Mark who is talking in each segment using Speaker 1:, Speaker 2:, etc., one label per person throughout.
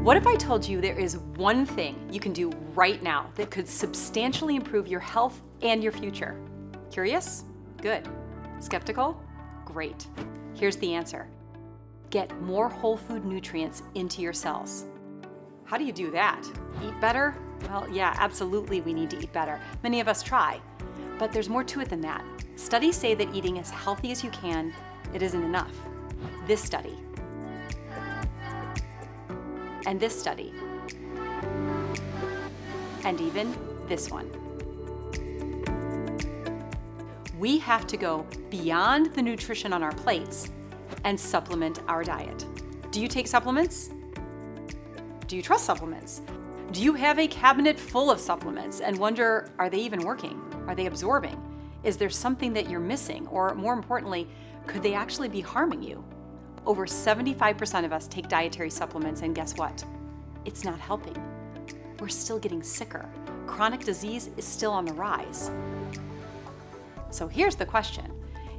Speaker 1: What if I told you there is one thing you can do right now that could substantially improve your health and your future? Curious? Good. Skeptical? Great. Here's the answer. Get more whole food nutrients into your cells. How do you do that? Eat better? Well, yeah, absolutely we need to eat better. Many of us try. But there's more to it than that. Studies say that eating as healthy as you can, it isn't enough. This study. And this study. And even this one. We have to go beyond the nutrition on our plates and supplement our diet. Do you take supplements? Do you trust supplements? Do you have a cabinet full of supplements and wonder, are they even working? Are they absorbing? Is there something that you're missing? Or more importantly, could they actually be harming you? Over 75% of us take dietary supplements, and guess what? It's not helping. We're still getting sicker. Chronic disease is still on the rise. So here's the question.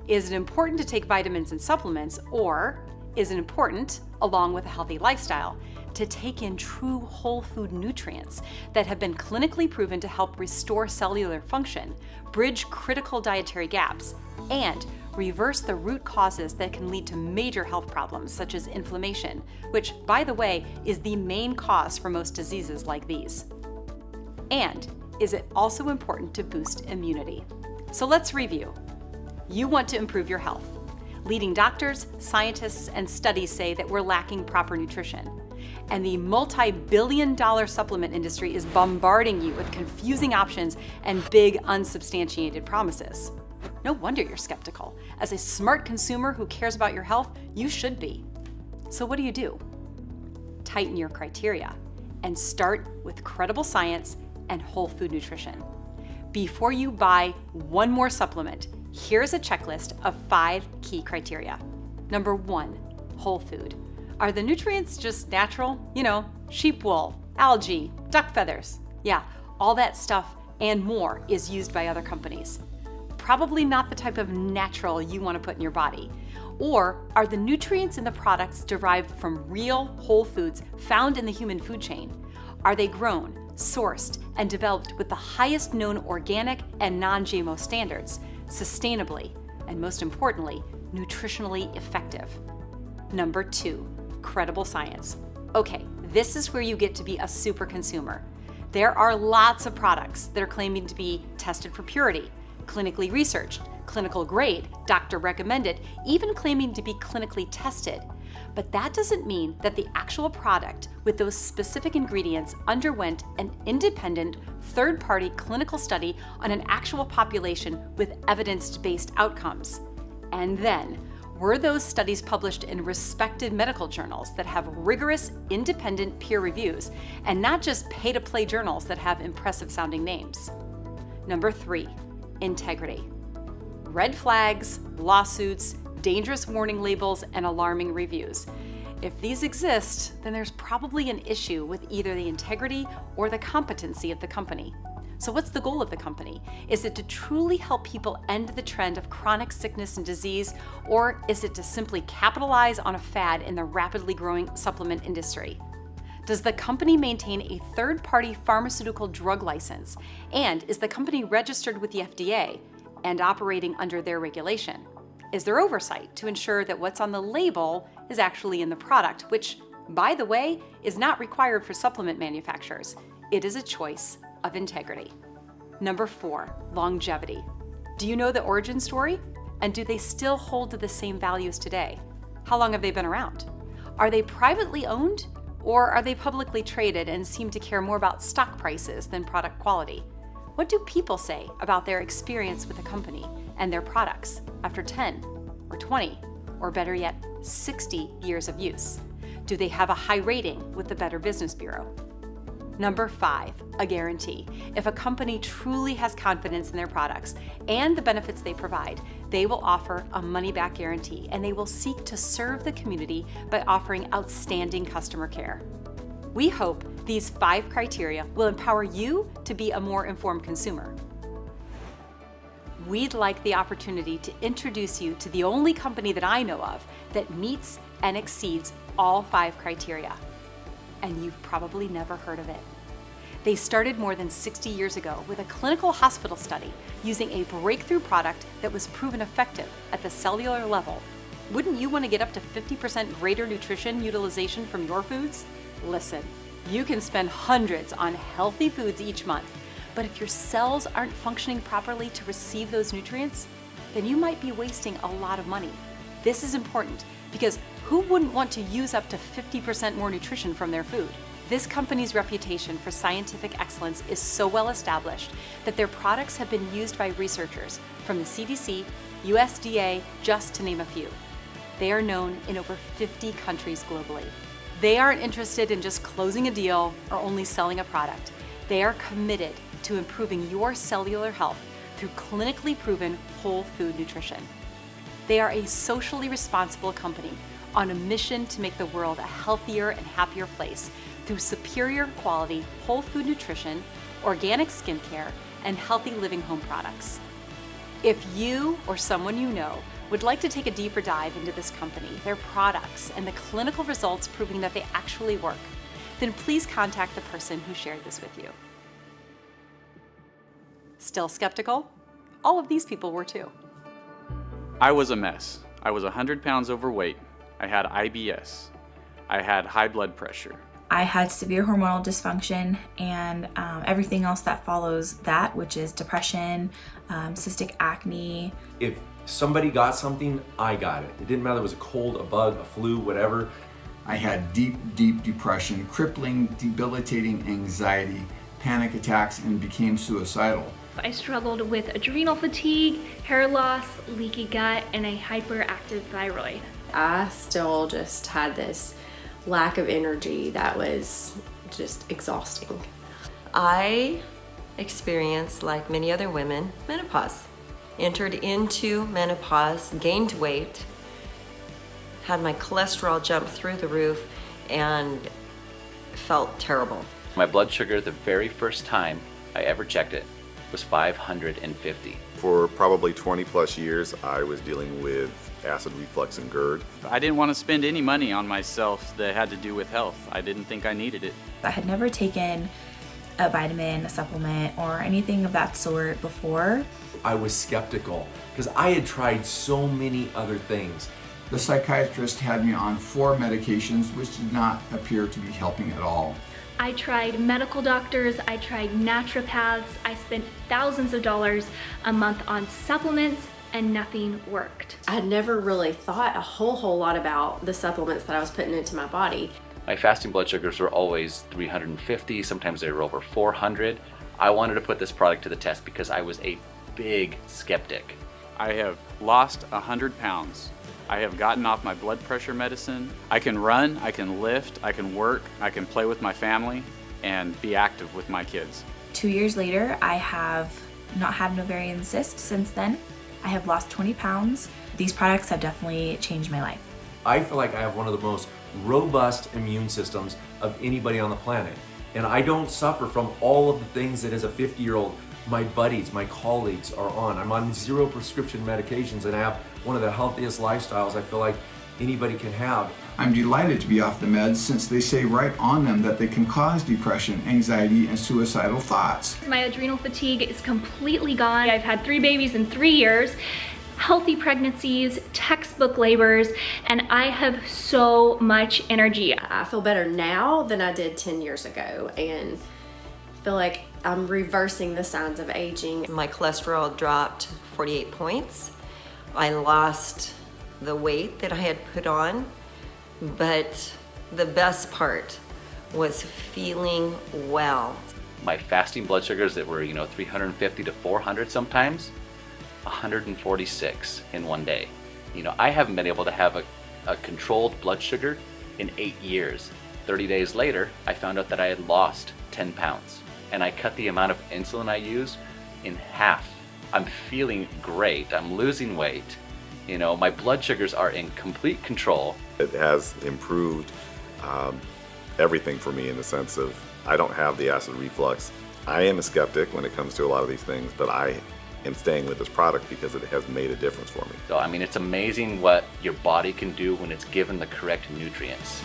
Speaker 1: Is it important to take vitamins and supplements, or is it important, along with a healthy lifestyle, to take in true whole food nutrients that have been clinically proven to help restore cellular function, bridge critical dietary gaps, and reverse the root causes that can lead to major health problems such as inflammation, which, by the way, is the main cause for most diseases like these? And is it also important to boost immunity? So let's review. You want to improve your health. Leading doctors, scientists, and studies say that we're lacking proper nutrition. And the multi-billion-dollar supplement industry is bombarding you with confusing options and big unsubstantiated promises. No wonder you're skeptical. As a smart consumer who cares about your health, you should be. So what do? Tighten your criteria and start with credible science and whole food nutrition. Before you buy one more supplement, here's a checklist of 5 key criteria. Number 1, whole food. Are the nutrients just natural? You know, sheep wool, algae, duck feathers. Yeah, all that stuff and more is used by other companies. Probably not the type of natural you want to put in your body. Or are the nutrients in the products derived from real whole foods found in the human food chain? Are they grown, sourced, and developed with the highest known organic and non-GMO standards, sustainably, and most importantly, nutritionally effective? Number 2, credible science. Okay, this is where you get to be a super consumer. There are lots of products that are claiming to be tested for purity, clinically researched, clinical grade, doctor recommended, even claiming to be clinically tested. But that doesn't mean that the actual product with those specific ingredients underwent an independent, third-party clinical study on an actual population with evidence-based outcomes. And then, were those studies published in respected medical journals that have rigorous, independent peer reviews, and not just pay-to-play journals that have impressive-sounding names? Number 3, integrity. Red flags, lawsuits, dangerous warning labels, and alarming reviews. If these exist, then there's probably an issue with either the integrity or the competency of the company. So what's the goal of the company? Is it to truly help people end the trend of chronic sickness and disease, or is it to simply capitalize on a fad in the rapidly growing supplement industry? Does the company maintain a third-party pharmaceutical drug license? And is the company registered with the FDA and operating under their regulation? Is there oversight to ensure that what's on the label is actually in the product, which, by the way, is not required for supplement manufacturers? It is a choice of integrity. Number 4, longevity. Do you know the origin story? And do they still hold to the same values today? How long have they been around? Are they privately owned? Or are they publicly traded and seem to care more about stock prices than product quality? What do people say about their experience with a company and their products after 10 or 20, or better yet, 60 years of use? Do they have a high rating with the Better Business Bureau? Number 5, a guarantee. If a company truly has confidence in their products and the benefits they provide, they will offer a money-back guarantee, and they will seek to serve the community by offering outstanding customer care. We hope these 5 criteria will empower you to be a more informed consumer. We'd like the opportunity to introduce you to the only company that I know of that meets and exceeds all 5 criteria. and you've probably never heard of it. They started more than 60 years ago with a clinical hospital study using a breakthrough product that was proven effective at the cellular level. Wouldn't you want to get up to 50% greater nutrition utilization from your foods? Listen, you can spend hundreds on healthy foods each month, but if your cells aren't functioning properly to receive those nutrients, then you might be wasting a lot of money. This is important because who wouldn't want to use up to 50% more nutrition from their food? This company's reputation for scientific excellence is so well established that their products have been used by researchers from the CDC, USDA, just to name a few. They are known in over 50 countries globally. They aren't interested in just closing a deal or only selling a product. They are committed to improving your cellular health through clinically proven whole food nutrition. They are a socially responsible company on a mission to make the world a healthier and happier place through superior quality whole food nutrition, organic skincare, and healthy living home products. If you or someone you know would like to take a deeper dive into this company, their products, and the clinical results proving that they actually work, then please contact the person who shared this with you. Still skeptical? All of these people were too.
Speaker 2: I was a mess. I was 100 pounds overweight. I had IBS. I had high blood pressure.
Speaker 3: I had severe hormonal dysfunction and everything else that follows that, which is depression, cystic acne.
Speaker 4: If somebody got something, I got it. It didn't matter if it was a cold, a bug, a flu, whatever.
Speaker 5: I had deep, deep depression, crippling, debilitating anxiety, panic attacks, and became suicidal.
Speaker 6: I struggled with adrenal fatigue, hair loss, leaky gut, and a hyperactive thyroid.
Speaker 7: I still just had this lack of energy that was just exhausting.
Speaker 8: I experienced, like many other women, menopause. Entered into menopause, gained weight, had my cholesterol jump through the roof, and felt terrible.
Speaker 9: My blood sugar, the very first time I ever checked it, was 550.
Speaker 10: For probably 20 plus years, I was dealing with acid reflux and GERD.
Speaker 2: I didn't want to spend any money on myself that had to do with health. I didn't think I needed it.
Speaker 3: I had never taken a vitamin, a supplement, or anything of that sort before.
Speaker 4: I was skeptical because I had tried so many other things.
Speaker 5: The psychiatrist had me on 4 medications, which did not appear to be helping at all.
Speaker 6: I tried medical doctors, I tried naturopaths, I spent thousands of dollars a month on supplements, and nothing worked.
Speaker 7: I had never really thought a whole lot about the supplements that I was putting into my body.
Speaker 9: My fasting blood sugars were always 350, sometimes they were over 400. I wanted to put this product to the test because I was a big skeptic.
Speaker 2: I have lost 100 pounds. I have gotten off my blood pressure medicine. I can run, I can lift, I can work, I can play with my family, and be active with my kids.
Speaker 3: 2 years later, I have not had an ovarian cyst since then. I have lost 20 pounds. These products have definitely changed my life.
Speaker 4: I feel like I have one of the most robust immune systems of anybody on the planet. And I don't suffer from all of the things that as a 50-year-old, my buddies, my colleagues are on. I'm on 0 prescription medications and I have one of the healthiest lifestyles I feel like anybody can have.
Speaker 5: I'm delighted to be off the meds since they say right on them that they can cause depression, anxiety, and suicidal thoughts.
Speaker 6: My adrenal fatigue is completely gone. I've had 3 babies in 3 years, healthy pregnancies, textbook labors, and I have so much energy.
Speaker 7: I feel better now than I did 10 years ago and feel like I'm reversing the signs of aging.
Speaker 8: My cholesterol dropped 48 points. I lost the weight that I had put on, but the best part was feeling well.
Speaker 9: My fasting blood sugars that were, 350 to 400 sometimes, 146 in one day. I haven't been able to have a controlled blood sugar in 8 years. 30 days later, I found out that I had lost 10 pounds and I cut the amount of insulin I use in half. I'm feeling great, I'm losing weight. My blood sugars are in complete control.
Speaker 10: It has improved everything for me in the sense of I don't have the acid reflux. I am a skeptic when it comes to a lot of these things, but I am staying with this product because it has made a difference for me.
Speaker 9: So, it's amazing what your body can do when it's given the correct nutrients.